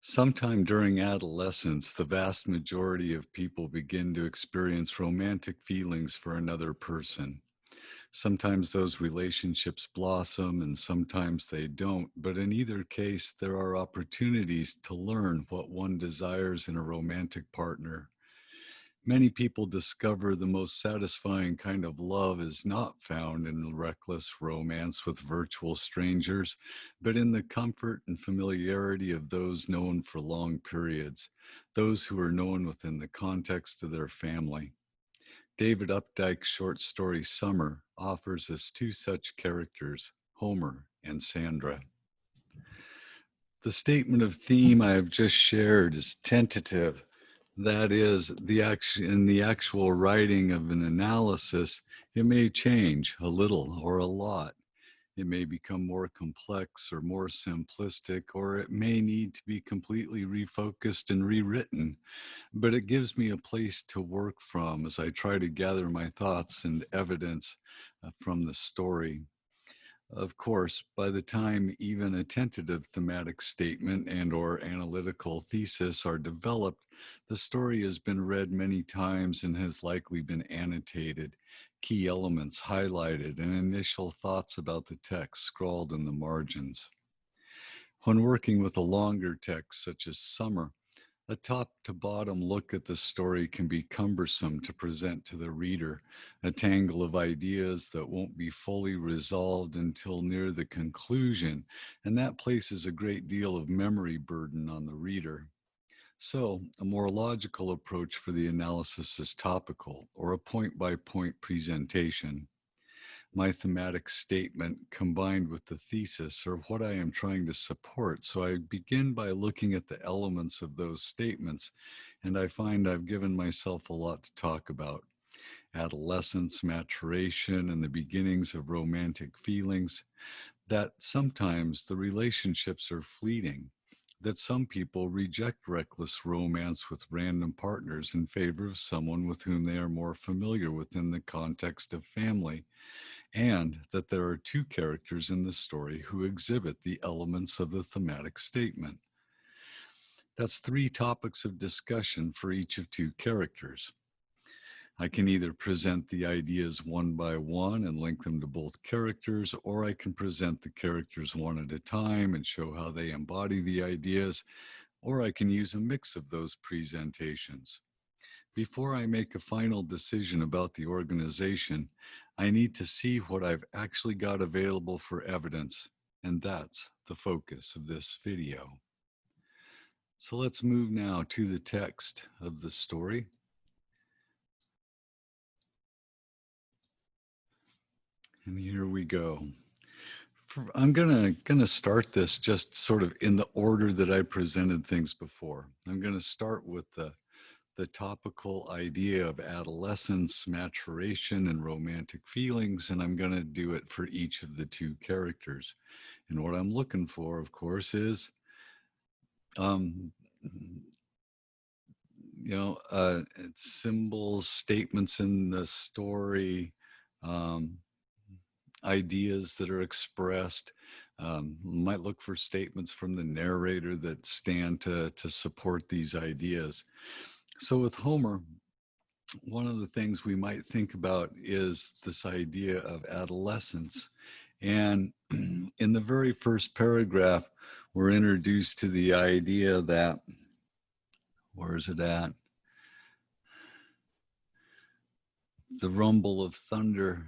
Sometime during adolescence, the vast majority of people begin to experience romantic feelings for another person. Sometimes those relationships blossom and sometimes they don't, but in either case, there are opportunities to learn what one desires in a romantic partner. Many people discover the most satisfying kind of love is not found in reckless romance with virtual strangers, but in the comfort and familiarity of those known for long periods, those who are known within the context of their family. David Updike's short story Summer offers us two such characters, Homer and Sandra. The statement of theme I have just shared is tentative. That is, in the actual writing of an analysis, it may change a little or a lot. It may become more complex or more simplistic, or it may need to be completely refocused and rewritten. But it gives me a place to work from as I try to gather my thoughts and evidence from the story. Of course, by the time even a tentative thematic statement and or analytical thesis are developed, the story has been read many times and has likely been annotated, key elements highlighted, and initial thoughts about the text scrawled in the margins. When working with a longer text such as Summer, a top to bottom look at the story can be cumbersome to present to the reader, a tangle of ideas that won't be fully resolved until near the conclusion, and that places a great deal of memory burden on the reader. So, a more logical approach for the analysis is topical, or a point by point presentation. My thematic statement combined with the thesis or what I am trying to support. So I begin by looking at the elements of those statements, and I find I've given myself a lot to talk about. Adolescence, maturation, and the beginnings of romantic feelings, that sometimes the relationships are fleeting, that some people reject reckless romance with random partners in favor of someone with whom they are more familiar within the context of family, and that there are two characters in the story who exhibit the elements of the thematic statement. That's three topics of discussion for each of two characters. I can either present the ideas one by one and link them to both characters, or I can present the characters one at a time and show how they embody the ideas, or I can use a mix of those presentations. Before I make a final decision about the organization, I need to see what I've actually got available for evidence, and that's the focus of this video. So let's move now to the text of the story. And here we go. I'm gonna start this just sort of in the order that I presented things before. I'm gonna start with the topical idea of adolescence, maturation, and romantic feelings, and I'm going to do it for each of the two characters. And what I'm looking for, of course, is, um, symbols, statements in the story, um, ideas that are expressed. Might look for statements from the narrator that stand to support these ideas. So with Homer, one of the things we might think about is this idea of adolescence. And in the very first paragraph, we're introduced to the idea that, where is it at? The rumble of thunder.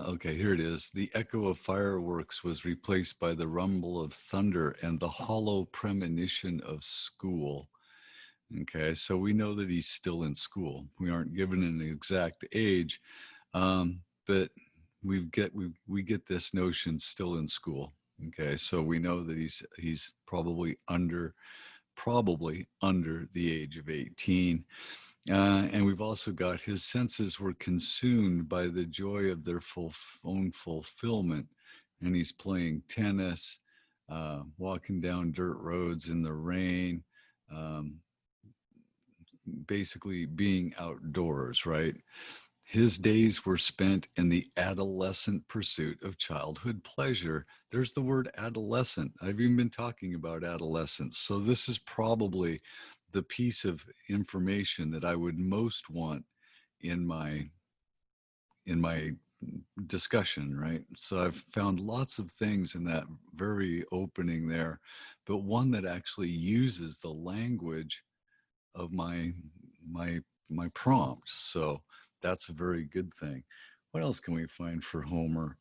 Okay, here it is. The echo of fireworks was replaced by the rumble of thunder and the hollow premonition of school. Okay, so we know that he's still in school. We aren't given an exact age, but we get this notion still in school. Okay, so we know that he's probably under the age of 18. And we've also got his senses were consumed by the joy of their own fulfillment. And he's playing tennis, walking down dirt roads in the rain, um, basically being outdoors, right? His days were spent in the adolescent pursuit of childhood pleasure. There's the word adolescent. I've even been talking about adolescence. So this is probably the piece of information that I would most want in my discussion, right? So I've found lots of things in that very opening there, but one that actually uses the language of my my prompt. So that's a very good thing. What else can we find for Homer?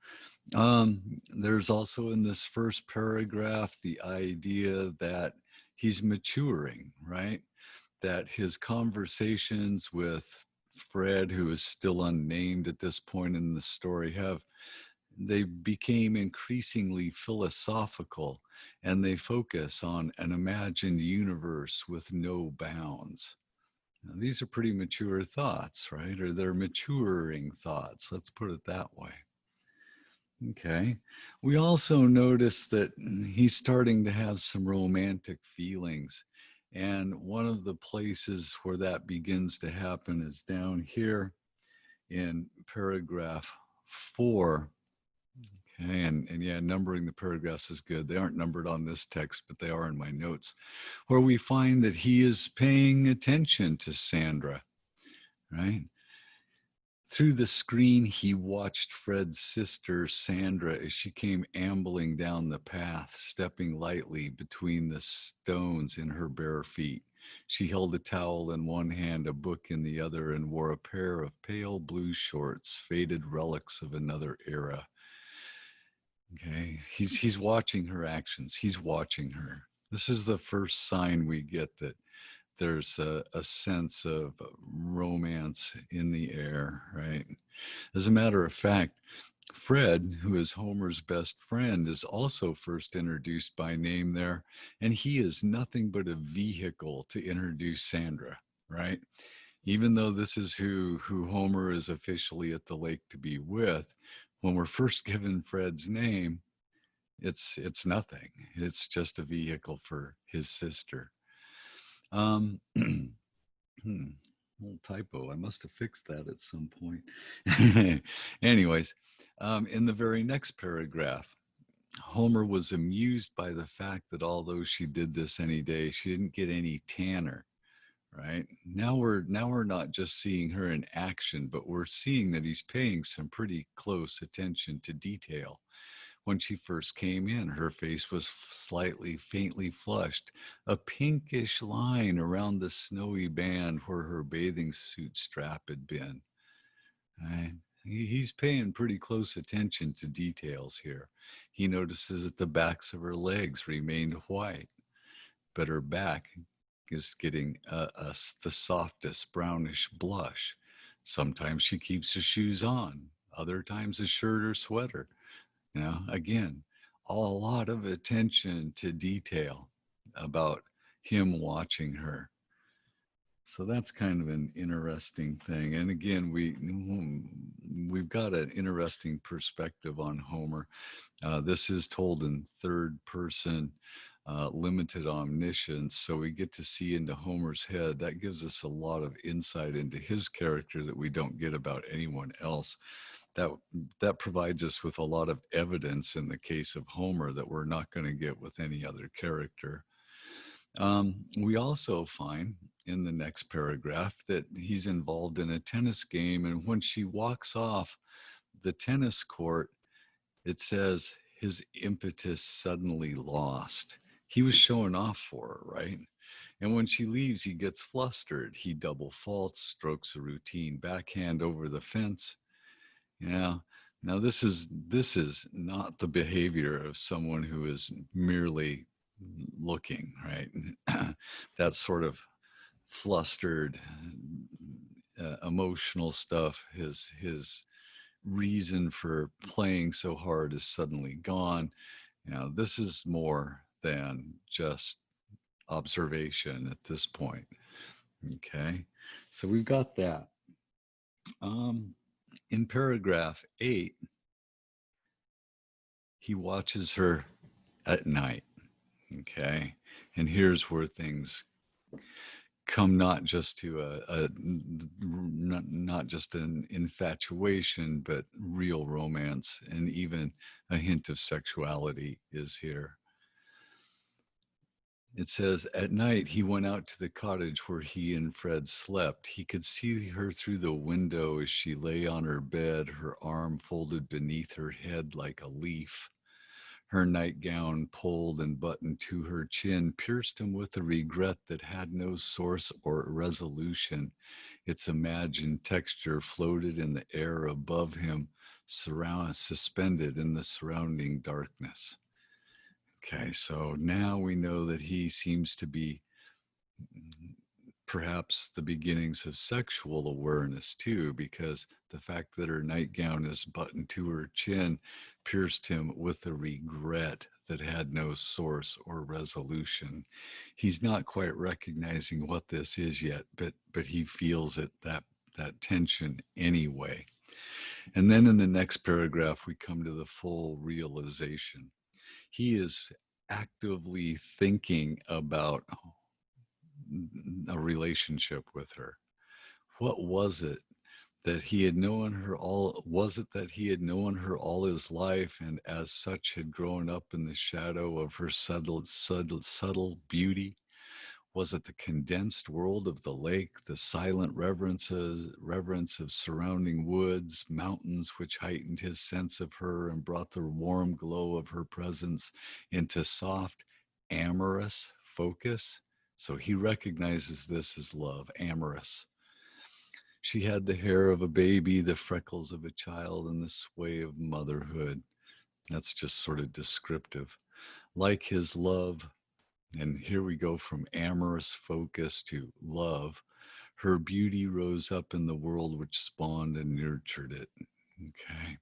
There's also in this first paragraph the idea that he's maturing, right? That his conversations with Fred, who is still unnamed at this point in the story, they became increasingly philosophical, and they focus on an imagined universe with no bounds. Now, these are pretty mature thoughts, right? Or they're maturing thoughts. Let's put it that way. Okay. We also notice that he's starting to have some romantic feelings. And one of the places where that begins to happen is down here in paragraph 4. Okay. And yeah, numbering the paragraphs is good. They aren't numbered on this text, but they are in my notes, where we find that he is paying attention to Sandra, right? Through the screen, he watched Fred's sister, Sandra, as she came ambling down the path, stepping lightly between the stones in her bare feet. She held a towel in one hand, a book in the other, and wore a pair of pale blue shorts, faded relics of another era. Okay, he's watching her actions. He's watching her. This is the first sign we get that there's a sense of romance in the air, right? As a matter of fact, Fred, who is Homer's best friend, is also first introduced by name there, and he is nothing but a vehicle to introduce Sandra, right? Even though this is who Homer is officially at the lake to be with, when we're first given Fred's name, it's nothing. It's just a vehicle for his sister. Um, Little typo. I must have fixed that at some point. Anyways, in the very next paragraph, Homer was amused by the fact that although she did this any day, she didn't get any tanner. Right now we're not just seeing her in action, but we're seeing that he's paying some pretty close attention to detail. When she first came in, her face was slightly faintly flushed, a pinkish line around the snowy band where her bathing suit strap had been. Right? He's paying pretty close attention to details here. He notices that the backs of her legs remained white, but her back is getting the softest brownish blush. Sometimes she keeps her shoes on, other times a shirt or sweater. Again, a lot of attention to detail about him watching her. So that's kind of an interesting thing. And again, we've got an interesting perspective on Homer. This is told in third person, limited omniscience. So we get to see into Homer's head. That gives us a lot of insight into his character that we don't get about anyone else. That that provides us with a lot of evidence in the case of Homer that we're not going to get with any other character. We also find in the next paragraph that he's involved in a tennis game, and when she walks off the tennis court, it says his impetus suddenly lost. He was showing off for her, right? And when she leaves, he gets flustered. He double faults, strokes a routine backhand over the fence. Yeah. Now this is not the behavior of someone who is merely looking, right? That sort of flustered, emotional stuff. His reason for playing so hard is suddenly gone. This is more than just observation at this point. Okay, so we've got that. In paragraph 8, he watches her at night. Okay, and here's where things come not just to not just an infatuation, but real romance, and even a hint of sexuality is here. It says, at night, he went out to the cottage where he and Fred slept. He could see her through the window as she lay on her bed, her arm folded beneath her head like a leaf. Her nightgown, pulled and buttoned to her chin, pierced him with a regret that had no source or resolution. Its imagined texture floated in the air above him, suspended in the surrounding darkness. Okay, so now we know that he seems to be perhaps the beginnings of sexual awareness too, because the fact that her nightgown is buttoned to her chin pierced him with a regret that had no source or resolution. He's not quite recognizing what this is yet, but he feels it, that tension anyway. And then in the next paragraph, we come to the full realization. He is actively thinking about a relationship with her. What was it that he had known her all? Was it that he had known her all his life, and as such had grown up in the shadow of her subtle beauty? Was it the condensed world of the lake, the silent reverence of surrounding woods, mountains, which heightened his sense of her and brought the warm glow of her presence into soft, amorous focus? So he recognizes this as love, amorous. She had the hair of a baby, the freckles of a child, and the sway of motherhood. That's just sort of descriptive. Like his love, and here we go from amorous focus to love. Her beauty rose up in the world which spawned and nurtured it. Okay.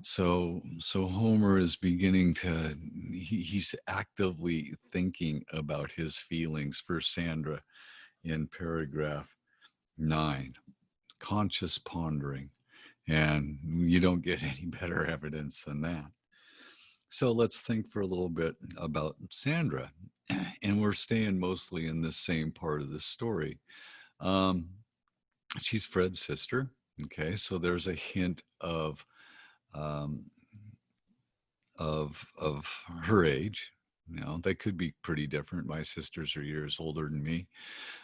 So Homer is beginning to, he's actively thinking about his feelings for Sandra in paragraph 9, conscious pondering. And you don't get any better evidence than that. So let's think for a little bit about Sandra. And we're staying mostly in this same part of the story. Um, she's Fred's sister. Okay, so there's a hint um, of her age. You know, they could be pretty different. My sisters are years older than me,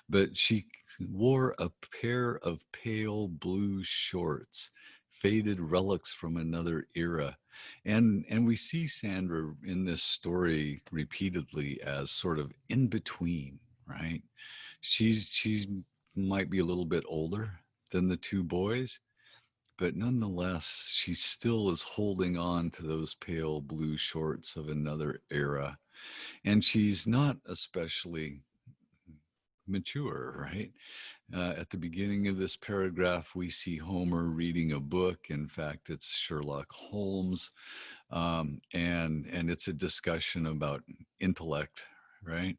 but she wore a pair of pale blue shorts, faded relics from another era. And we see Sandra in this story repeatedly as sort of in between, right? She's might be a little bit older than the two boys, but nonetheless, she still is holding on to those pale blue shorts of another era. And she's not especially mature, right? At the beginning of this paragraph, we see Homer reading a book. In fact, it's Sherlock Holmes, and it's a discussion about intellect, right?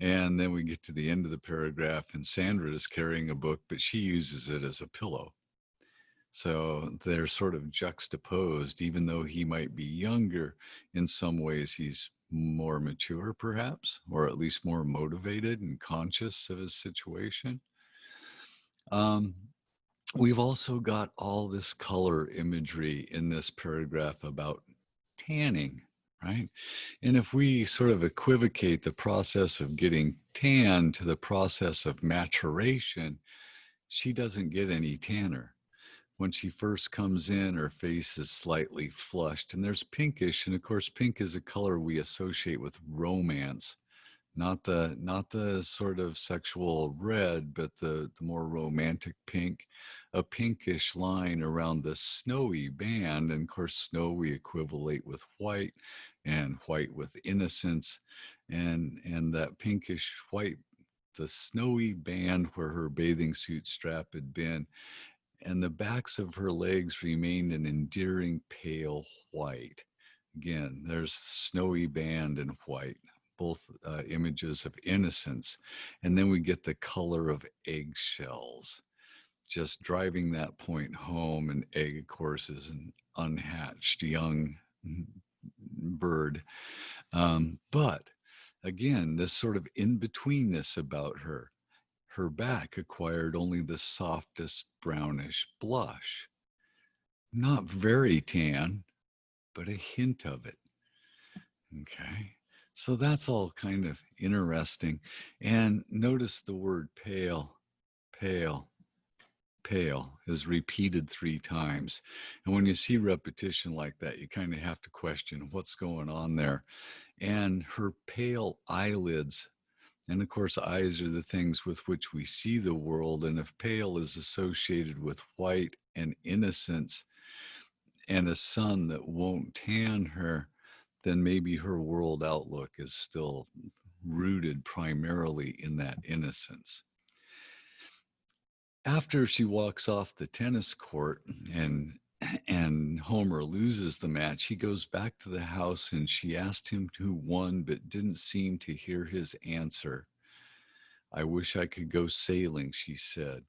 And then we get to the end of the paragraph, and Sandra is carrying a book, but she uses it as a pillow. So they're sort of juxtaposed, even though he might be younger. In some ways, he's more mature, perhaps, or at least more motivated and conscious of his situation. Um, we've also got all this color imagery in this paragraph about tanning, right? And if we sort of equivocate the process of getting tan to the process of maturation, she doesn't get any tanner. When she first comes in, her face is slightly flushed and there's pinkish. And of course, pink is a color we associate with romance, not the sort of sexual red, but the more romantic pink, a pinkish line around the snowy band. And of course, snow we equivalate with white, and white with innocence. And that pinkish white, the snowy band where her bathing suit strap had been, and the backs of her legs remained an endearing pale white. Again, there's snowy band and white, both images of innocence. And then we get the color of eggshells, just driving that point home. An egg, of course, is an unhatched young bird. But again, this sort of in betweenness about her. Her back acquired only the softest brownish blush. Not very tan, but a hint of it. Okay. So that's all kind of interesting. And notice the word pale, pale, pale is repeated 3 times. And when you see repetition like that, you kind of have to question what's going on there. And her pale eyelids, and of course, eyes are the things with which we see the world. And if pale is associated with white and innocence and a sun that won't tan her, then maybe her world outlook is still rooted primarily in that innocence. After she walks off the tennis court and Homer loses the match, he goes back to the house and she asked him who won, but didn't seem to hear his answer. I wish I could go sailing, she said.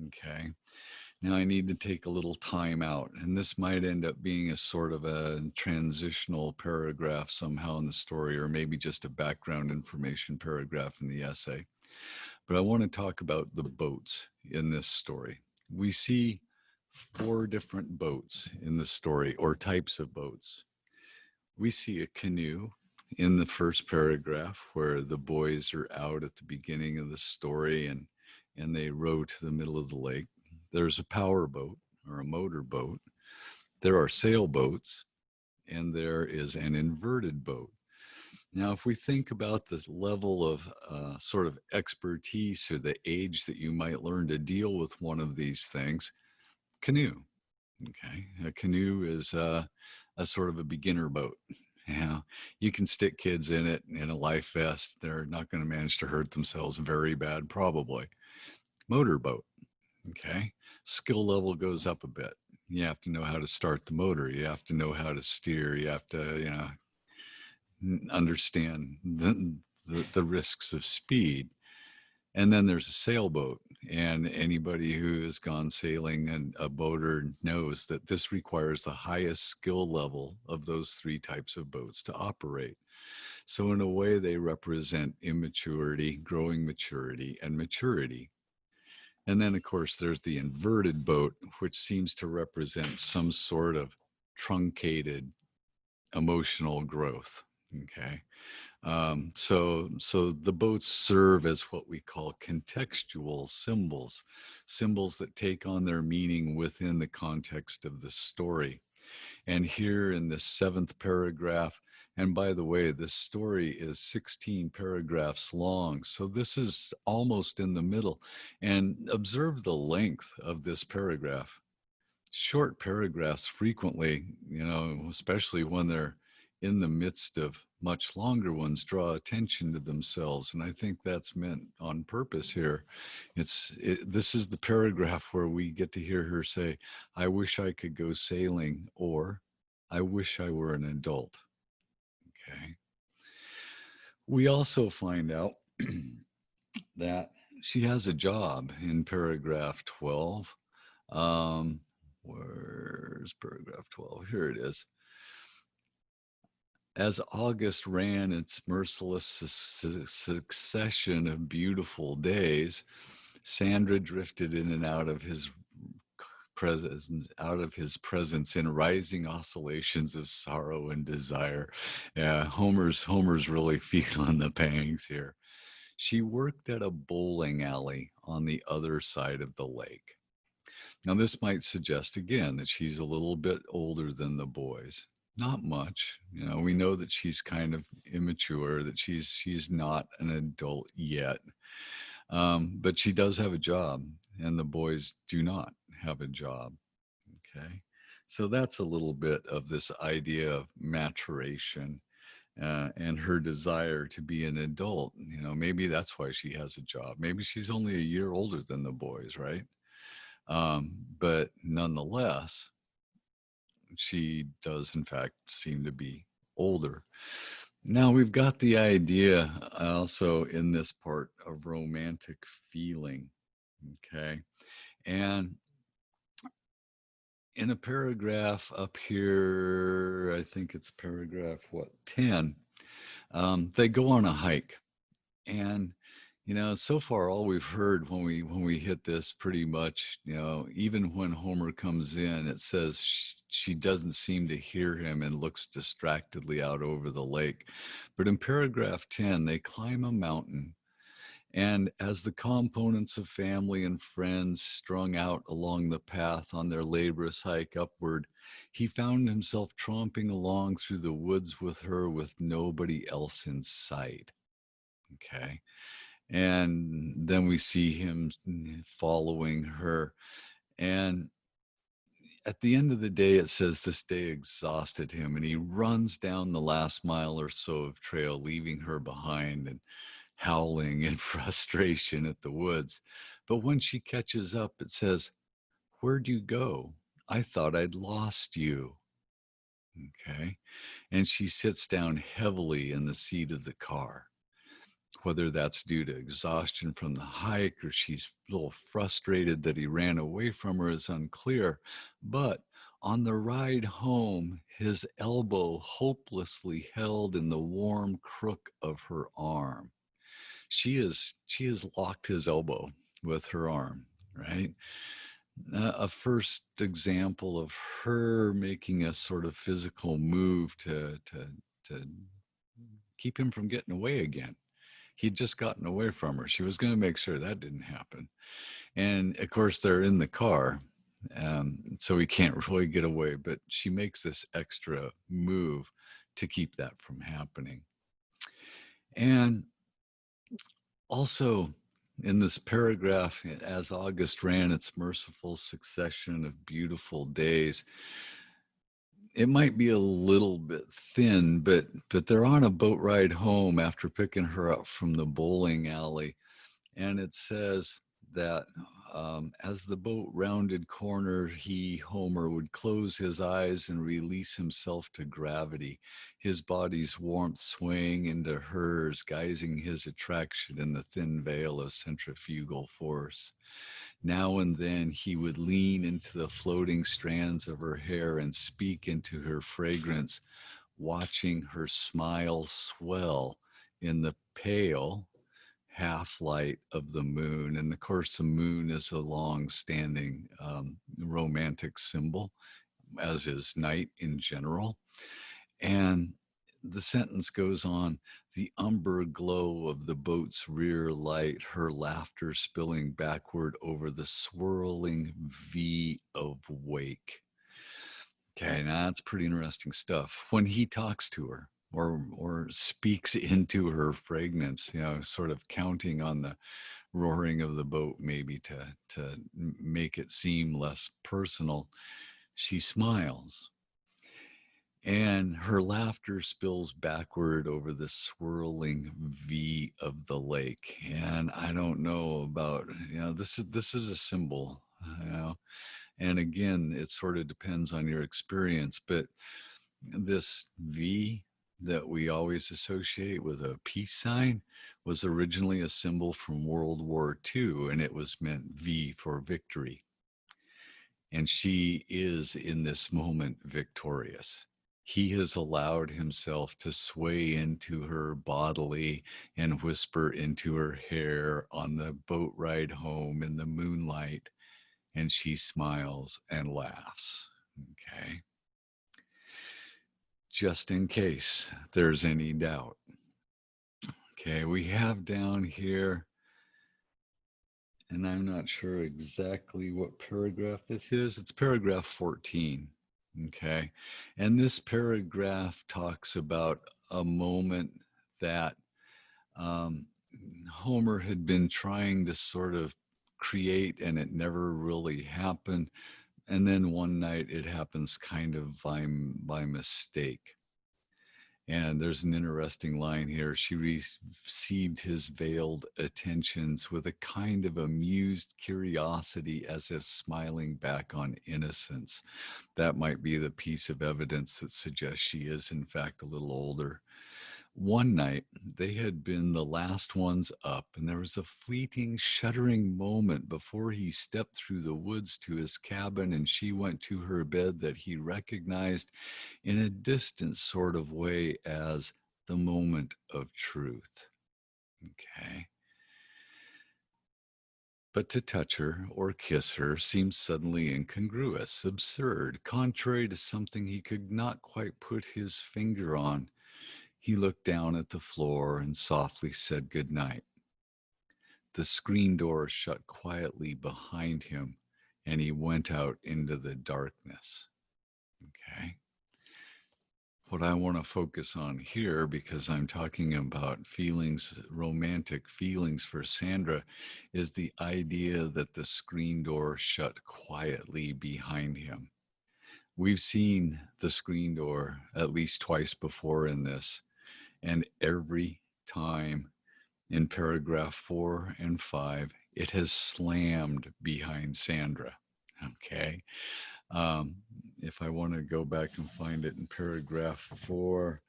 Okay. Now I need to take a little time out, and this might end up being a sort of a transitional paragraph somehow in the story, or maybe just a background information paragraph in the essay. But I want to talk about the boats in this story. We see 4 different boats in the story, or types of boats. We see a canoe in the first paragraph where the boys are out at the beginning of the story and they row to the middle of the lake. There's a power boat or a motor boat. There are sailboats, and there is an inverted boat. Now, if we think about the level of sort of expertise or the age that you might learn to deal with one of these things, canoe. Okay, a canoe is a sort of a beginner boat. You know, you can stick kids in it in a life vest. They're not going to manage to hurt themselves very bad, probably. Motorboat. Okay, skill level goes up a bit. You have to know how to start the motor. You have to know how to steer. You have to, understand the risks of speed. And then there's a sailboat, and anybody who has gone sailing and a boater knows that this requires the highest skill level of those 3 types of boats to operate. So in a way, they represent immaturity, growing maturity, and maturity. And then, of course, there's the inverted boat, which seems to represent some sort of truncated emotional growth. Okay. So the boats serve as what we call contextual symbols, symbols that take on their meaning within the context of the story. And here in the 7th paragraph, and by the way, this story is 16 paragraphs long, so this is almost in the middle. And observe the length of this paragraph. Short paragraphs frequently, especially when they're in the midst of much longer ones, draw attention to themselves. And I think that's meant on purpose here. This is the paragraph where we get to hear her say, I wish I could go sailing, or I wish I were an adult. Okay. We also find out that she has a job in paragraph 12. Where's paragraph 12? Here it is. As August ran its merciless succession of beautiful days, Sandra drifted in and out of his presence in rising oscillations of sorrow and desire. Yeah, Homer's really feeling the pangs here. She worked at a bowling alley on the other side of the lake. Now, this might suggest again that she's a little bit older than the boys. Not much. We know that she's kind of immature, that she's not an adult yet. But she does have a job, and the boys do not have a job. Okay. So that's a little bit of this idea of maturation and her desire to be an adult. Maybe that's why she has a job. Maybe she's only a year older than the boys, right? But nonetheless, she does in fact seem to be older. Now we've got the idea also in this part of romantic feeling. Okay. And in a paragraph up here, I think it's paragraph 10, they go on a hike, and So far all we've heard when we hit this pretty much, even when Homer comes in, it says she doesn't seem to hear him and looks distractedly out over the lake. But in paragraph 10, they climb a mountain. And as the components of family and friends strung out along the path on their laborious hike upward, he found himself tromping along through the woods with her with nobody else in sight. Okay. And then we see him following her. And at the end of the day, it says this day exhausted him, and he runs down the last mile or so of trail, leaving her behind and howling in frustration at the woods. But when she catches up, it says, "Where'd you go? I thought I'd lost you." Okay. And she sits down heavily in the seat of the car. Whether that's due to exhaustion from the hike or she's a little frustrated that he ran away from her is unclear. But on the ride home, his elbow hopelessly held in the warm crook of her arm. She has locked his elbow with her arm, right? A first example of her making a sort of physical move to keep him from getting away again. He'd just gotten away from her. She was going to make sure that didn't happen. And of course, they're in the car, so he can't really get away. But she makes this extra move to keep that from happening. And also, in this paragraph, as August ran its merciful succession of beautiful days, it might be a little bit thin, but they're on a boat ride home after picking her up from the bowling alley. And it says that as the boat rounded corner, Homer, would close his eyes and release himself to gravity, his body's warmth swaying into hers, guising his attraction in the thin veil of centrifugal force. Now and then he would lean into the floating strands of her hair and speak into her fragrance, watching her smile swell in the pale half light of the moon. And of course, the moon is a long standing romantic symbol, as is night in general. And the sentence goes on: the umber glow of the boat's rear light, her laughter spilling backward over the swirling V of wake. Okay, now that's pretty interesting stuff. When he talks to her or speaks into her fragrance, sort of counting on the roaring of the boat maybe to make it seem less personal, she smiles. And her laughter spills backward over the swirling V of the lake. And I don't know about, this is a symbol, you know. And again, it sort of depends on your experience, but this V that we always associate with a peace sign was originally a symbol from World War II, and it was meant V for victory. And she is in this moment victorious. He has allowed himself to sway into her bodily and whisper into her hair on the boat ride home in the moonlight, and she smiles and laughs. Okay. Just in case there's any doubt. Okay, we have down here, and I'm not sure exactly what paragraph this is. It's paragraph 14. Okay, and this paragraph talks about a moment that um, Homer had been trying to sort of create, and it never really happened. And then one night it happens kind of by mistake. And there's an interesting line here. She received his veiled attentions with a kind of amused curiosity, as if smiling back on innocence. That might be the piece of evidence that suggests she is, in fact, a little older. One night, they had been the last ones up, and there was a fleeting, shuddering moment before he stepped through the woods to his cabin and she went to her bed that he recognized in a distant sort of way as the moment of truth. Okay. But to touch her or kiss her seemed suddenly incongruous, absurd, contrary to something he could not quite put his finger on. He looked down at the floor and softly said good night. The screen door shut quietly behind him, and he went out into the darkness. Okay. What I want to focus on here, because I'm talking about feelings, romantic feelings for Sandra, is the idea that the screen door shut quietly behind him. We've seen the screen door at least twice before in this, and every time in paragraph 4 and 5, it has slammed behind Sandra. Okay. Um, if I want to go back and find it in paragraph 4,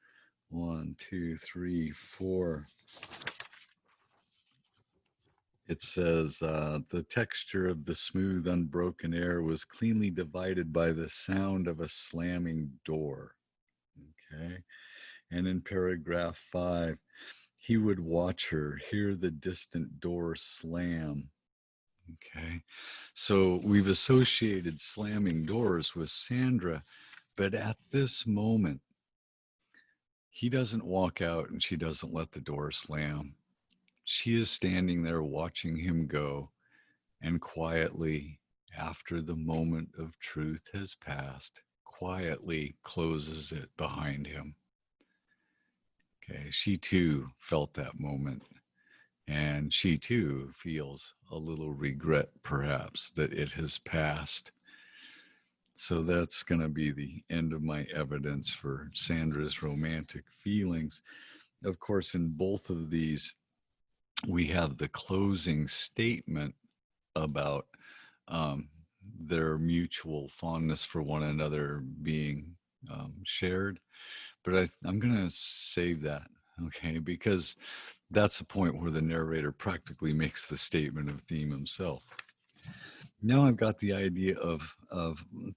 1, 2, 3, 4. It says, the texture of the smooth, unbroken air was cleanly divided by the sound of a slamming door. Okay. And in paragraph 5, he would watch her, hear the distant door slam. Okay. So we've associated slamming doors with Sandra, but at this moment, he doesn't walk out and she doesn't let the door slam. She is standing there watching him go, and quietly, after the moment of truth has passed, quietly closes it behind him. Okay, she too felt that moment, and she too feels a little regret, perhaps, that it has passed. So that's going to be the end of my evidence for Sandra's romantic feelings. Of course, in both of these, we have the closing statement about um, their mutual fondness for one another being shared. But I'm going to save that, okay, because that's the point where the narrator practically makes the statement of theme himself. Now I've got the idea of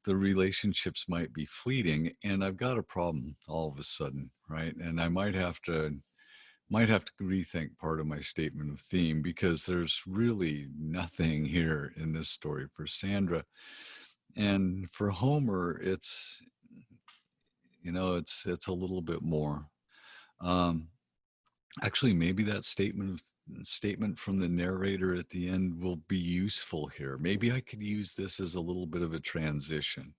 the relationships might be fleeting, and I've got a problem all of a sudden, right? And I might have to rethink part of my statement of theme, because there's really nothing here in this story for Sandra. And for Homer, it's a little bit more. Um, Actually, maybe that statement from the narrator at the end will be useful here. Maybe I could use this as a little bit of a transition,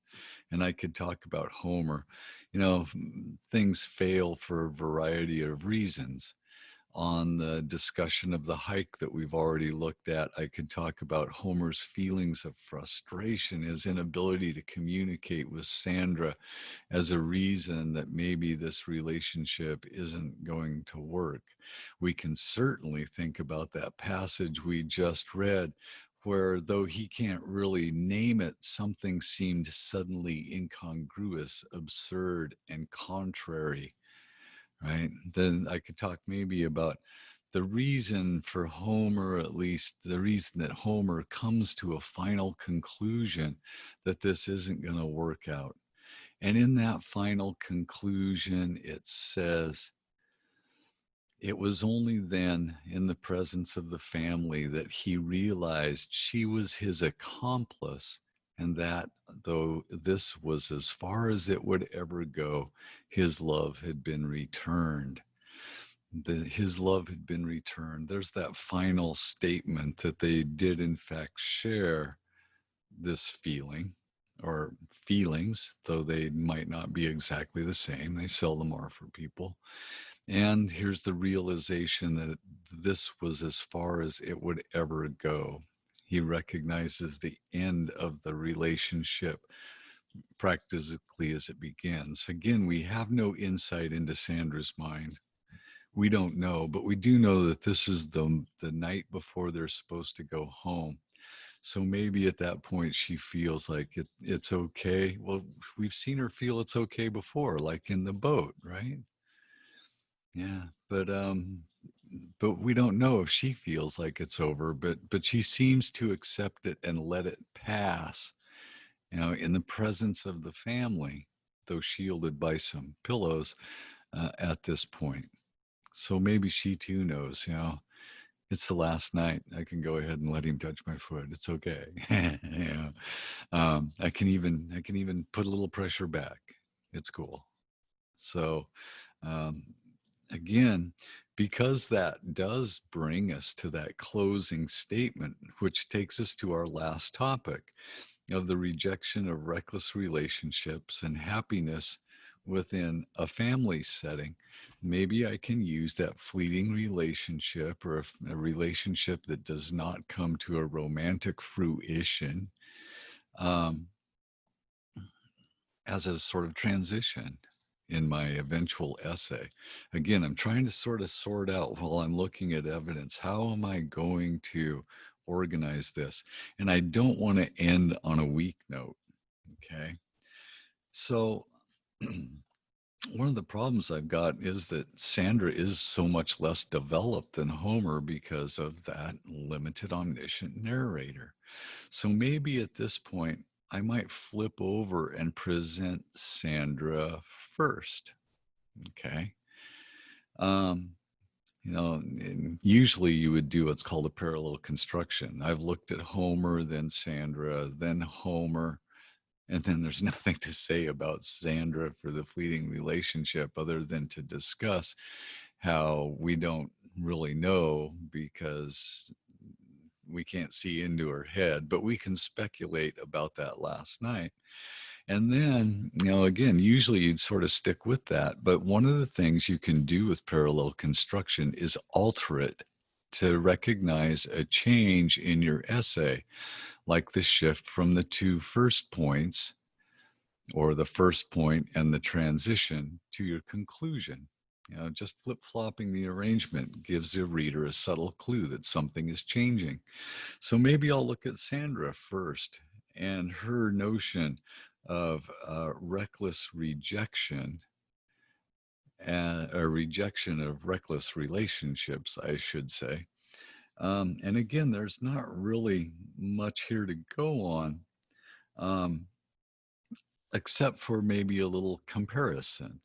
and I could talk about Homer. Things fail for a variety of reasons. On the discussion of the hike that we've already looked at, I could talk about Homer's feelings of frustration, his inability to communicate with Sandra, as a reason that maybe this relationship isn't going to work. We can certainly think about that passage we just read, where though he can't really name it, something seemed suddenly incongruous, absurd, and contrary, right? Then I could talk maybe about the reason for Homer, at least the reason that Homer comes to a final conclusion that this isn't going to work out. And in that final conclusion, it says, it was only then, in the presence of the family, that he realized she was his accomplice, and that, though this was as far as it would ever go, his love had been returned. His love had been returned. There's that final statement that they did, in fact, share this feeling or feelings, though they might not be exactly the same. They seldom are for people. And here's the realization that this was as far as it would ever go. He recognizes the end of the relationship practically as it begins. Again, we have no insight into Sandra's mind. We don't know, but we do know that this is the night before they're supposed to go home. So maybe at that point she feels like it's okay. Well, we've seen her feel it's okay before, like in the boat, right? Yeah, but we don't know if she feels like it's over, but she seems to accept it and let it pass, in the presence of the family, though shielded by some pillows at this point. So maybe she too knows, It's the last night. I can go ahead and let him touch my foot. It's okay. Yeah. I can even put a little pressure back. It's cool. So um, again, because that does bring us to that closing statement, which takes us to our last topic of the rejection of reckless relationships and happiness within a family setting. Maybe I can use that fleeting relationship or a relationship that does not come to a romantic fruition um, as a sort of transition in my eventual essay. Again, I'm trying to sort of sort out while I'm looking at evidence, how am I going to organize this? And I don't want to end on a weak note. Okay. So, one of the problems I've got is that Sandra is so much less developed than Homer because of that limited omniscient narrator. So maybe at this point, I might flip over and present Sandra first. Okay. Um, and usually you would do what's called a parallel construction. I've looked at Homer, then Sandra, then Homer, and then there's nothing to say about Sandra for the fleeting relationship other than to discuss how we don't really know because we can't see into her head, but we can speculate about that last night. And then, again, usually you'd sort of stick with that. But one of the things you can do with parallel construction is alter it to recognize a change in your essay, like the shift from the two first points or the first point and the transition to your conclusion. Just flip flopping the arrangement gives the reader a subtle clue that something is changing. So maybe I'll look at Sandra first and her notion of reckless rejection, a rejection of reckless relationships, I should say. And again, there's not really much here to go on. Um, except for maybe a little comparison.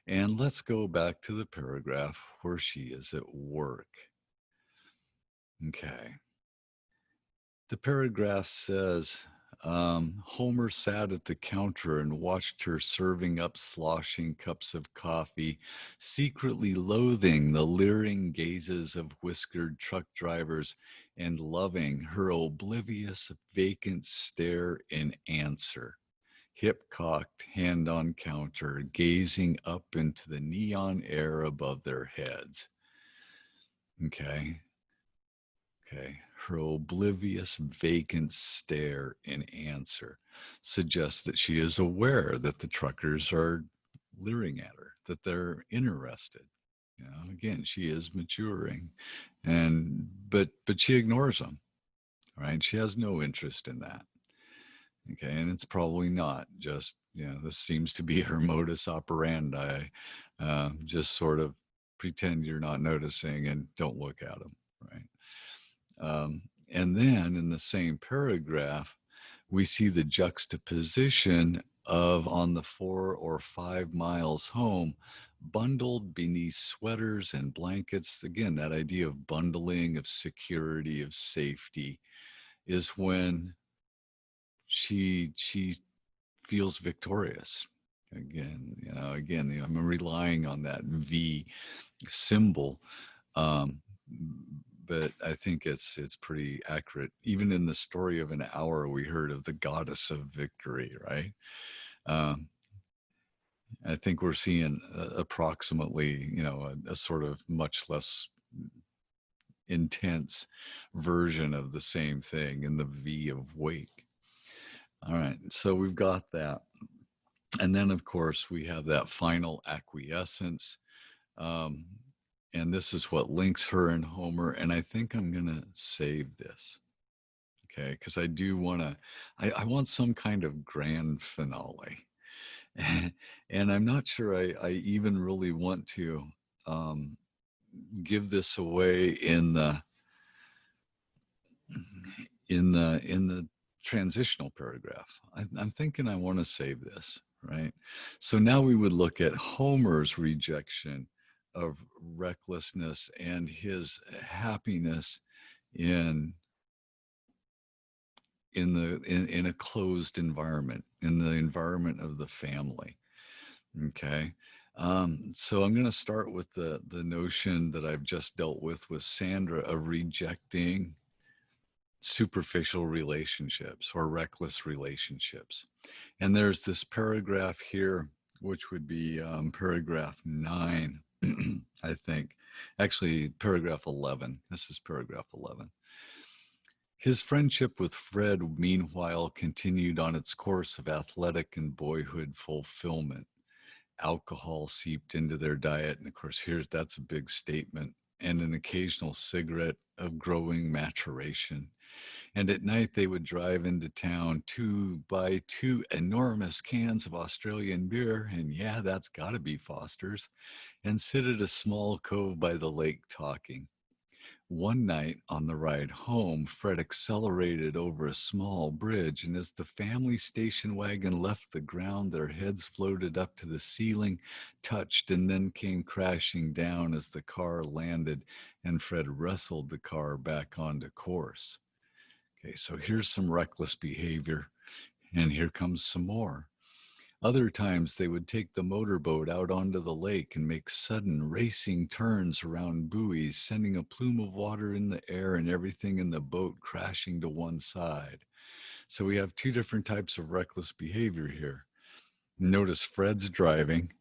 And let's go back to the paragraph where she is at work. Okay. The paragraph says Homer sat at the counter and watched her serving up sloshing cups of coffee, secretly loathing the leering gazes of whiskered truck drivers and loving her oblivious, vacant stare in answer. Hip cocked, hand on counter, gazing up into the neon air above their heads. Okay. Okay. Her oblivious, vacant stare in answer suggests that she is aware that the truckers are leering at her, that they're interested. Again, she is maturing, but she ignores them. Right? She has no interest in that. Okay, and it's probably not just, this seems to be her modus operandi. Just sort of pretend you're not noticing and don't look at them, right? And then in the same paragraph, we see the juxtaposition of on the 4 or 5 miles home, bundled beneath sweaters and blankets. Again, that idea of bundling, of security, of safety is when she feels victorious again. I'm relying on that V symbol, um, but I think it's pretty accurate. Even in the story of an hour, we heard of the goddess of victory, right? um, I think we're seeing approximately, a sort of much less intense version of the same thing in the V of wake. All right, so we've got that. And then, of course, we have that final acquiescence. Um, and this is what links her and Homer. And I think I'm going to save this. Okay. Because I do want to, I want some kind of grand finale. And I'm not sure I even really want to um, give this away in the transitional paragraph. I'm thinking I want to save this, right? So now we would look at Homer's rejection of recklessness and his happiness in in a closed environment, in the environment of the family. Okay. So I'm going to start with the notion that I've just dealt with Sandra, of rejecting superficial relationships or reckless relationships. And there's this paragraph here, which would be paragraph 9, I think. Actually, paragraph 11. This is paragraph 11. His friendship with Fred, meanwhile, continued on its course of athletic and boyhood fulfillment. Alcohol seeped into their diet. And of course, that's a big statement. And an occasional cigarette of growing maturation. And at night, they would drive into town to buy 2 enormous cans of Australian beer. And yeah, that's got to be Foster's. And sit at a small cove by the lake talking. One night on the ride home, Fred accelerated over a small bridge, and as the family station wagon left the ground, their heads floated up to the ceiling, touched, and then came crashing down as the car landed, and Fred wrestled the car back onto course. Okay, so here's some reckless behavior, and here comes some more. Other times they would take the motorboat out onto the lake and make sudden racing turns around buoys, sending a plume of water in the air and everything in the boat crashing to one side. So we have 2 different types of reckless behavior here. Notice Fred's driving,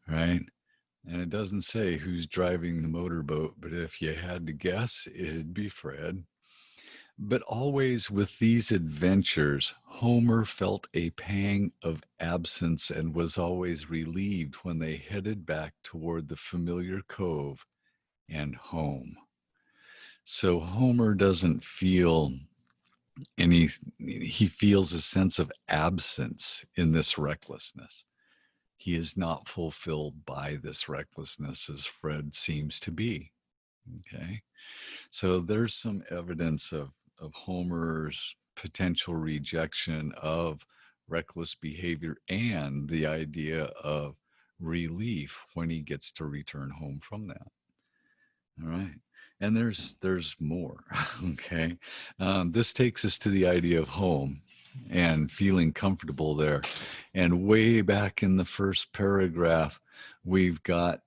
right? And it doesn't say who's driving the motorboat, but if you had to guess, it'd be Fred. But always with these adventures, Homer felt a pang of absence and was always relieved when they headed back toward the familiar cove and home. So Homer doesn't feel he feels a sense of absence in this recklessness. He is not fulfilled by this recklessness as Fred seems to be. Okay. So there's some evidence of Homer's potential rejection of reckless behavior and the idea of relief when he gets to return home from that. All right. And there's more. Okay. This takes us to the idea of home and feeling comfortable there. And way back in the first paragraph, we've got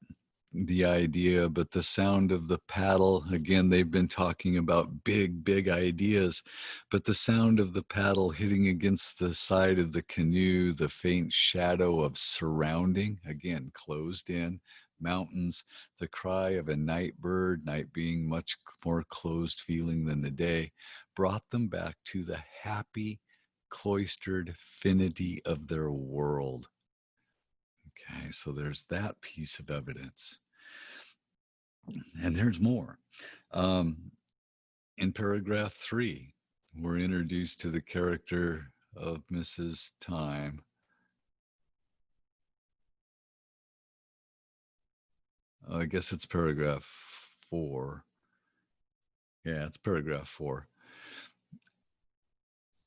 the idea, but the sound of the paddle, again, they've been talking about big ideas, but the sound of the paddle hitting against the side of the canoe, the faint shadow of surrounding, again, closed in mountains, the cry of a night bird, night being much more closed feeling than the day, brought them back to the happy, cloistered finity of their world. Okay, so there's that piece of evidence. And there's more. Um, in paragraph 3, we're introduced to the character of Mrs. Time. I guess it's paragraph 4. Yeah, it's paragraph 4.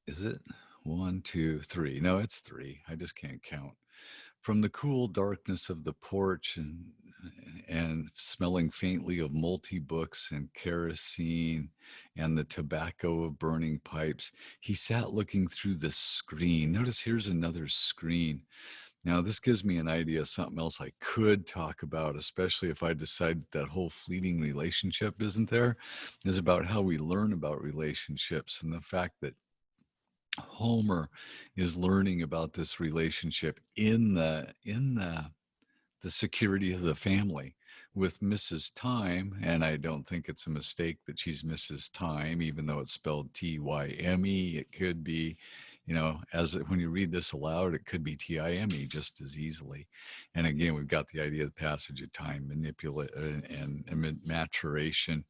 Is it? 1, 2, 3. No, it's 3. I just can't count. From the cool darkness of the porch and smelling faintly of multi books and kerosene and the tobacco of burning pipes, he sat looking through the screen. Notice here's another screen. Now, this gives me an idea of something else I could talk about, especially if I decide that whole fleeting relationship isn't there, is about how we learn about relationships and the fact that Homer is learning about this relationship in the security of the family with Mrs. Time, and I don't think it's a mistake that she's Mrs. Time, even though it's spelled Tyme. It could be, when you read this aloud, it could be Time just as easily. And again, we've got the idea of the passage of time, manipulate and maturation.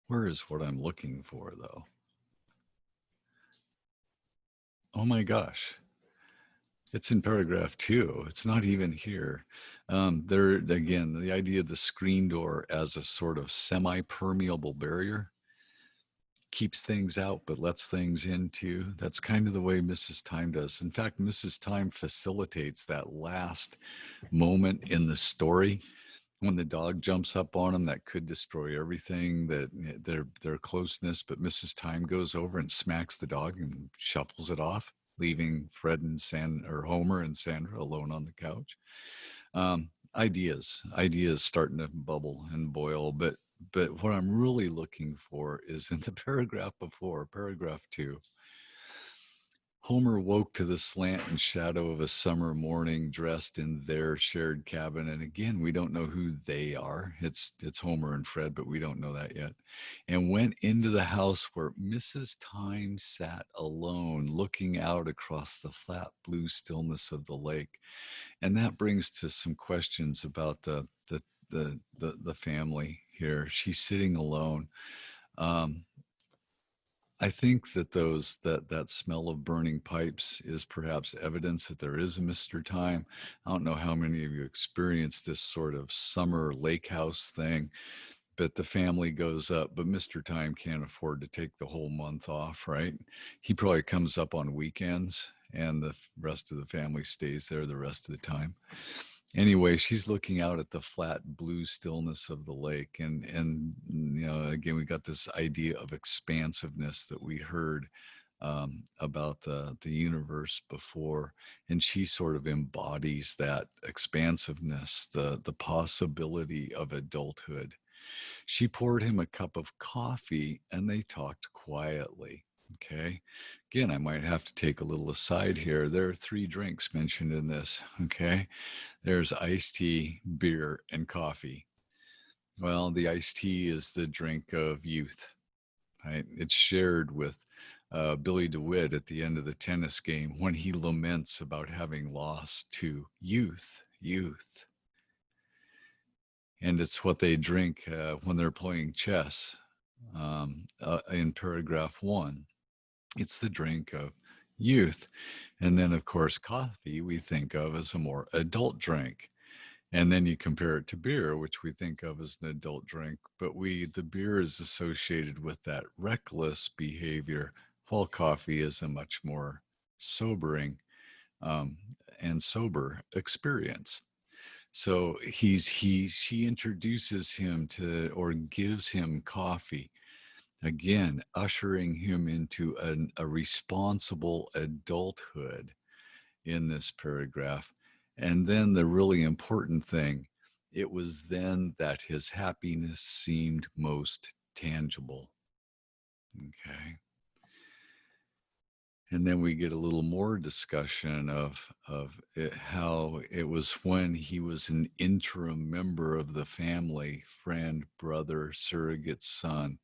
Where is what I'm looking for, though? Oh my gosh. It's in paragraph 2. It's not even here. There again, the idea of the screen door as a sort of semi-permeable barrier. keeps things out but lets things in too. That's kind of the way Mrs. Time does. In fact, Mrs. Time facilitates that last moment in the story when the dog jumps up on him that could destroy everything, that their closeness, but Mrs. Time goes over and smacks the dog and shuffles it off, leaving Fred and Homer and Sandra alone on the couch. Ideas starting to bubble and boil, but what I'm really looking for is in the paragraph before, paragraph 2. Homer woke to the slant and shadow of a summer morning, dressed in their shared cabin. And again, we don't know who they are. It's Homer and Fred, but we don't know that yet. And went into the house where Mrs. Time sat alone, looking out across the flat blue stillness of the lake. And that brings to some questions about the family here. She's sitting alone. Um, I think that that smell of burning pipes is perhaps evidence that there is a Mr. Time. I don't know how many of you experienced this sort of summer lake house thing, but the family goes up, but Mr. Time can't afford to take the whole month off, right? He probably comes up on weekends and the rest of the family stays there the rest of the time. Anyway, she's looking out at the flat blue stillness of the lake, and again, we got this idea of expansiveness that we heard about the universe before, and she sort of embodies that expansiveness, the possibility of adulthood. She poured him a cup of coffee, and they talked quietly. Okay. Again, I might have to take a little aside here. There are 3 drinks mentioned in this. Okay. There's iced tea, beer, and coffee. Well, the iced tea is the drink of youth, right? It's shared with Billy DeWitt at the end of the tennis game when he laments about having lost to youth. And it's what they drink when they're playing chess in paragraph 1. It's the drink of youth. And then, of course, coffee we think of as a more adult drink. And then you compare it to beer, which we think of as an adult drink, but the beer is associated with that reckless behavior, while coffee is a much more sobering um, and sober experience. So she introduces him to, or gives him coffee, again, ushering him into a responsible adulthood in this paragraph. And then the really important thing, it was then that his happiness seemed most tangible. Okay. And then we get a little more discussion of how it was when he was an interim member of the family, friend, brother, surrogate son.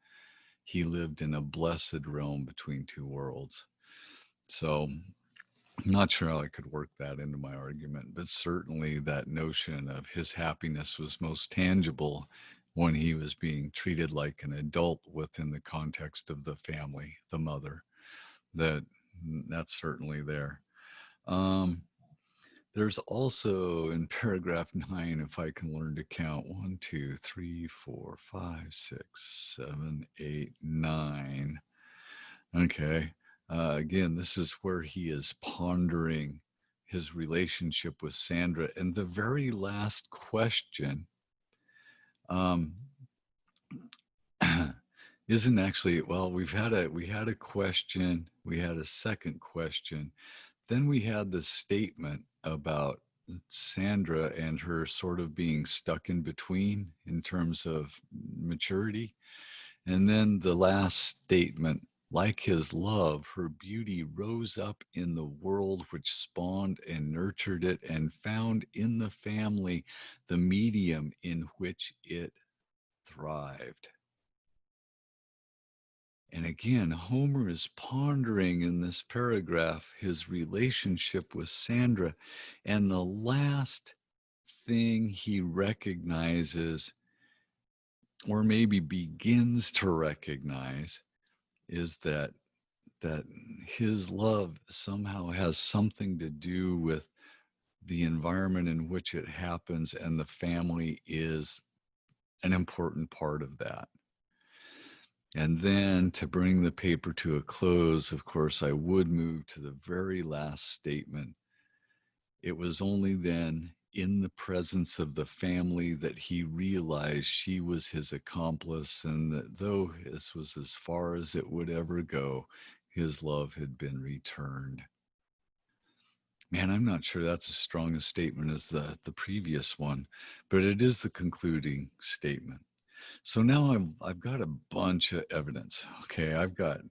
He lived in a blessed realm between 2 worlds. So I'm not sure how I could work that into my argument, but certainly that notion of his happiness was most tangible when he was being treated like an adult within the context of the family, the mother. That's certainly there. Um, there's also in paragraph 9, if I can learn to count, 1, 2, 3, 4, 5, 6, 7, 8, 9. Okay. Again, this is where he is pondering his relationship with Sandra. And the very last question um, isn't actually, well, we had a question, we had a second question, then we had the statement about Sandra and her sort of being stuck in between in terms of maturity. And then the last statement, like his love, her beauty rose up in the world which spawned and nurtured it and found in the family the medium in which it thrived. And again, Homer is pondering in this paragraph his relationship with Sandra. And the last thing he recognizes, or maybe begins to recognize, is that his love somehow has something to do with the environment in which it happens, and the family is an important part of that. And then to bring the paper to a close, of course, I would move to the very last statement. It was only then, in the presence of the family, that he realized she was his accomplice, and that though this was as far as it would ever go, his love had been returned. Man, I'm not sure that's as strong a statement as the previous one, but it is the concluding statement. So now I've got a bunch of evidence. Okay, I've got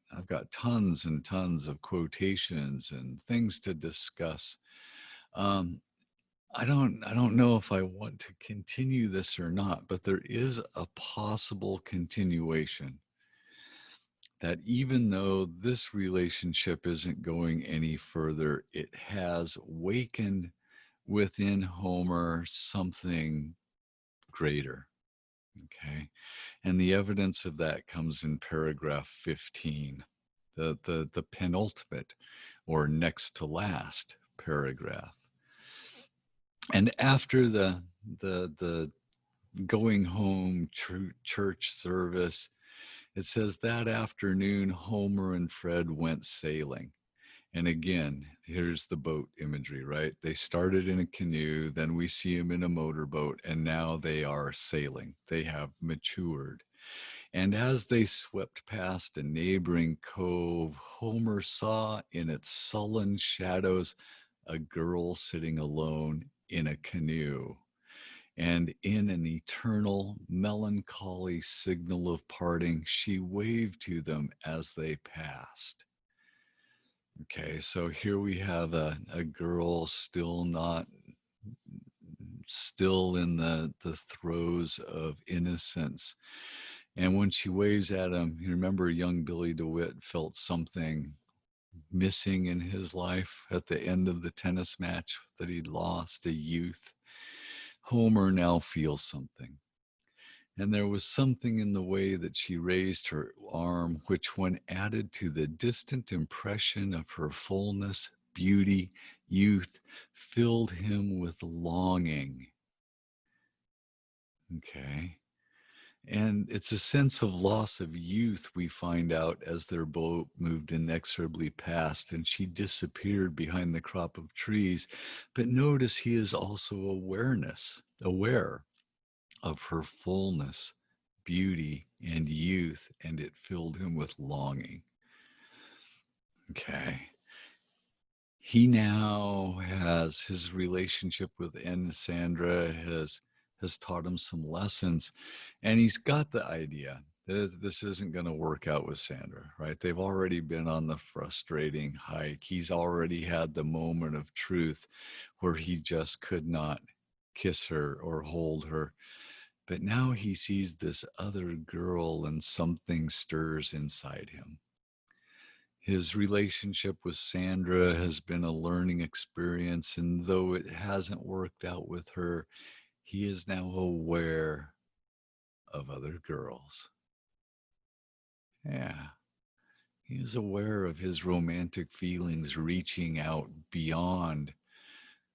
tons and tons of quotations and things to discuss. Um, I don't know if I want to continue this or not, but there is a possible continuation, that even though this relationship isn't going any further, it has wakened within Homer something greater. Okay. And the evidence of that comes in paragraph 15, the penultimate or next to last paragraph. And after the going home church service, it says that afternoon Homer and Fred went sailing. And again, here's the boat imagery, right? They started in a canoe, then we see them in a motorboat, and now they are sailing. They have matured. And as they swept past a neighboring cove, Homer saw in its sullen shadows a girl sitting alone in a canoe. And in an eternal, melancholy signal of parting, she waved to them as they passed. Okay, so here we have a girl still in the throes of innocence. And when she waves at him, you remember young Billy DeWitt felt something missing in his life at the end of the tennis match that he'd lost, a youth. Homer now feels something. And there was something in the way that she raised her arm, which, when added to the distant impression of her fullness, beauty, youth, filled him with longing. Okay. And it's a sense of loss of youth, we find out, as their boat moved inexorably past and she disappeared behind the crop of trees. But notice he is also aware of her fullness, beauty, and youth, and it filled him with longing. Okay. He now has his relationship with Sandra has taught him some lessons, and he's got the idea that this isn't going to work out with Sandra, right? They've already been on the frustrating hike. He's already had the moment of truth where he just could not kiss her or hold her. But now he sees this other girl and something stirs inside him. His relationship with Sandra has been a learning experience, and though it hasn't worked out with her, he is now aware of other girls. Yeah, he is aware of his romantic feelings reaching out beyond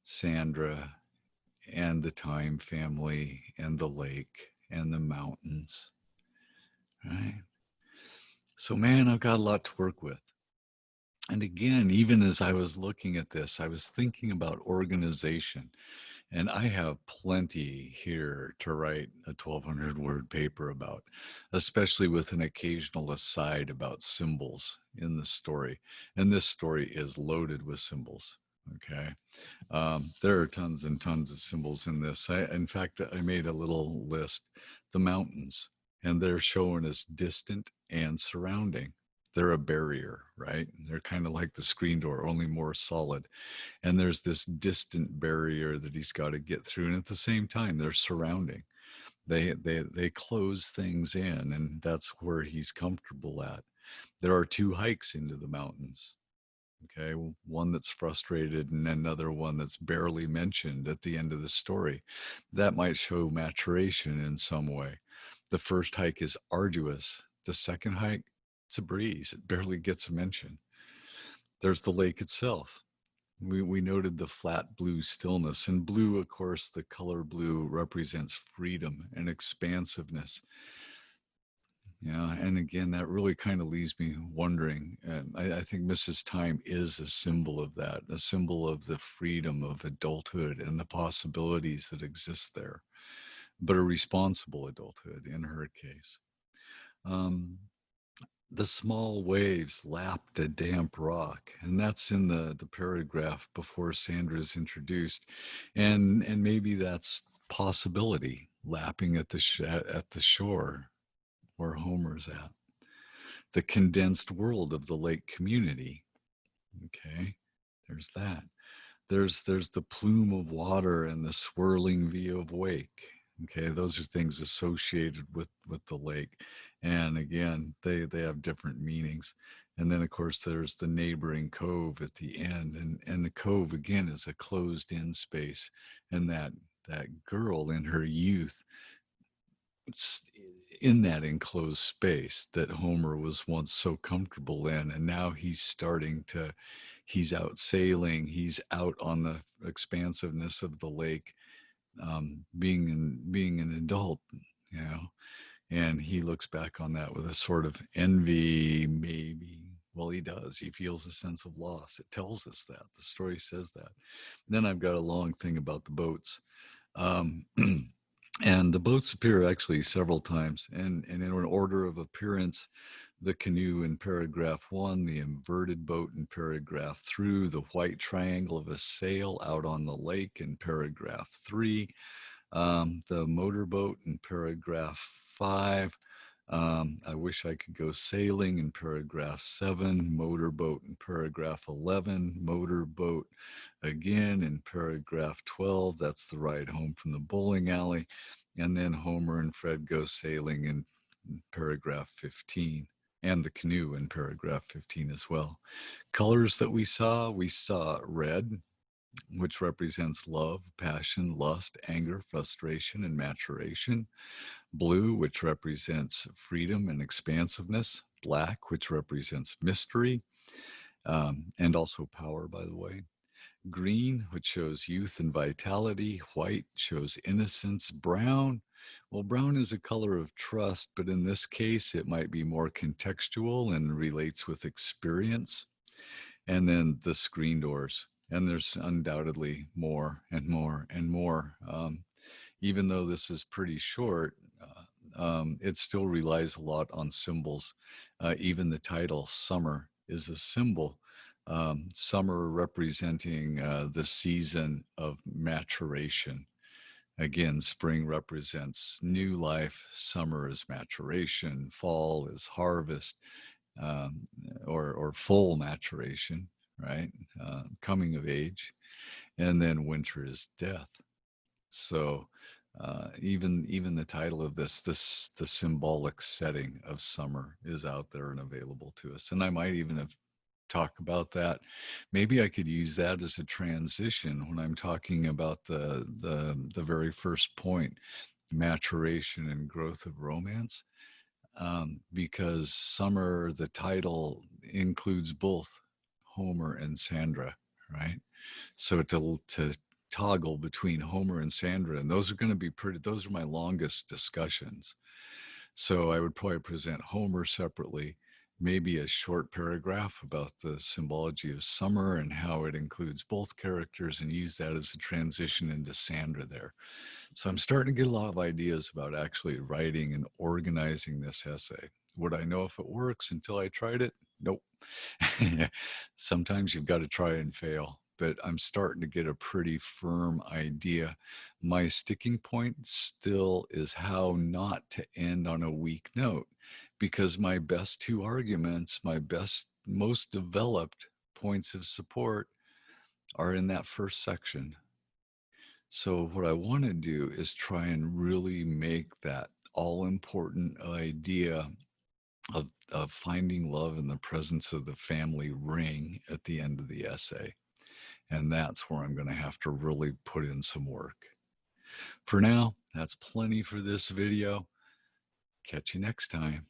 Sandra and the Time family and the lake and the mountains, right? So, man, I've got a lot to work with. And again, even as I was looking at this, I was thinking about organization. And I have plenty here to write a 1,200 word paper about, especially with an occasional aside about symbols in the story. And this story is loaded with symbols. Okay. There are tons and tons of symbols in this. In fact, I made a little list, the mountains, and they're shown as distant and surrounding. They're a barrier, right? They're kind of like the screen door, only more solid. And there's this distant barrier that he's got to get through. And at the same time, they're surrounding. They close things in, and that's where he's comfortable at. There are two hikes into the mountains. Okay, one that's frustrated and another one that's barely mentioned at the end of the story. That might show maturation in some way. The first hike is arduous. The second hike, it's a breeze. It barely gets a mention. There's the lake itself. We noted the flat blue stillness, and blue, of course, the color blue represents freedom and expansiveness. Yeah, and again, that really kind of leaves me wondering. I think Mrs. Time is a symbol of that, a symbol of the freedom of adulthood and the possibilities that exist there, but a responsible adulthood in her case. Um, the small waves lapped a damp rock, and that's in the paragraph before Sandra is introduced, and maybe that's possibility lapping at at the shore where Homer's at, the condensed world of the lake community. Okay, there's that. There's the plume of water and the swirling V of wake. Okay, those are things associated with the lake, and again, they have different meanings. And then of course there's the neighboring cove at the end, and the cove again is a closed-in space, and that girl in her youth in that enclosed space that Homer was once so comfortable in. And now he's out sailing, he's out on the expansiveness of the lake, being an adult, you know, and he looks back on that with a sort of envy, maybe. Well, he does. He feels a sense of loss. It tells us that. The story says that. Then I've got a long thing about the boats. Um, and the boats appear actually several times, and in an order of appearance: the canoe in paragraph 1, the inverted boat in paragraph 3, the white triangle of a sail out on the lake in paragraph 3, the motorboat in paragraph 5. I wish I could go sailing in paragraph 7, motorboat in paragraph 11, motorboat again in paragraph 12. That's the ride home from the bowling alley. And then Homer and Fred go sailing in paragraph 15, and the canoe in paragraph 15 as well. Colors that we saw red, which represents love, passion, lust, anger, frustration, and maturation. Blue, which represents freedom and expansiveness. Black, which represents mystery, and also power, by the way. Green, which shows youth and vitality. White shows innocence. Brown, well, brown is a color of trust, but in this case, it might be more contextual and relates with experience. And then the screen doors. And there's undoubtedly more and more and more. Even though this is pretty short, it still relies a lot on symbols. Even the title, Summer, is a symbol. Summer representing the season of maturation. Again, spring represents new life, summer is maturation, fall is harvest, um, or full maturation, right? Coming of age, and then winter is death. So even the title of this the symbolic setting of summer is out there and available to us. And I might even have talk about that. Maybe I could use that as a transition when I'm talking about the very first point, maturation and growth of romance, because summer, the title includes both Homer and Sandra, right? So to toggle between Homer and Sandra, and those are going to be those are my longest discussions. So I would probably present Homer separately, maybe a short paragraph about the symbology of summer and how it includes both characters, and use that as a transition into Sandra there. So I'm starting to get a lot of ideas about actually writing and organizing this essay. Would I know if it works until I tried it? Nope. Sometimes you've got to try and fail, but I'm starting to get a pretty firm idea. My sticking point still is how not to end on a weak note, because my best two arguments, my best, most developed points of support are in that first section. So what I want to do is try and really make that all important idea of finding love in the presence of the family ring at the end of the essay. And that's where I'm going to have to really put in some work. For now, that's plenty for this video. Catch you next time.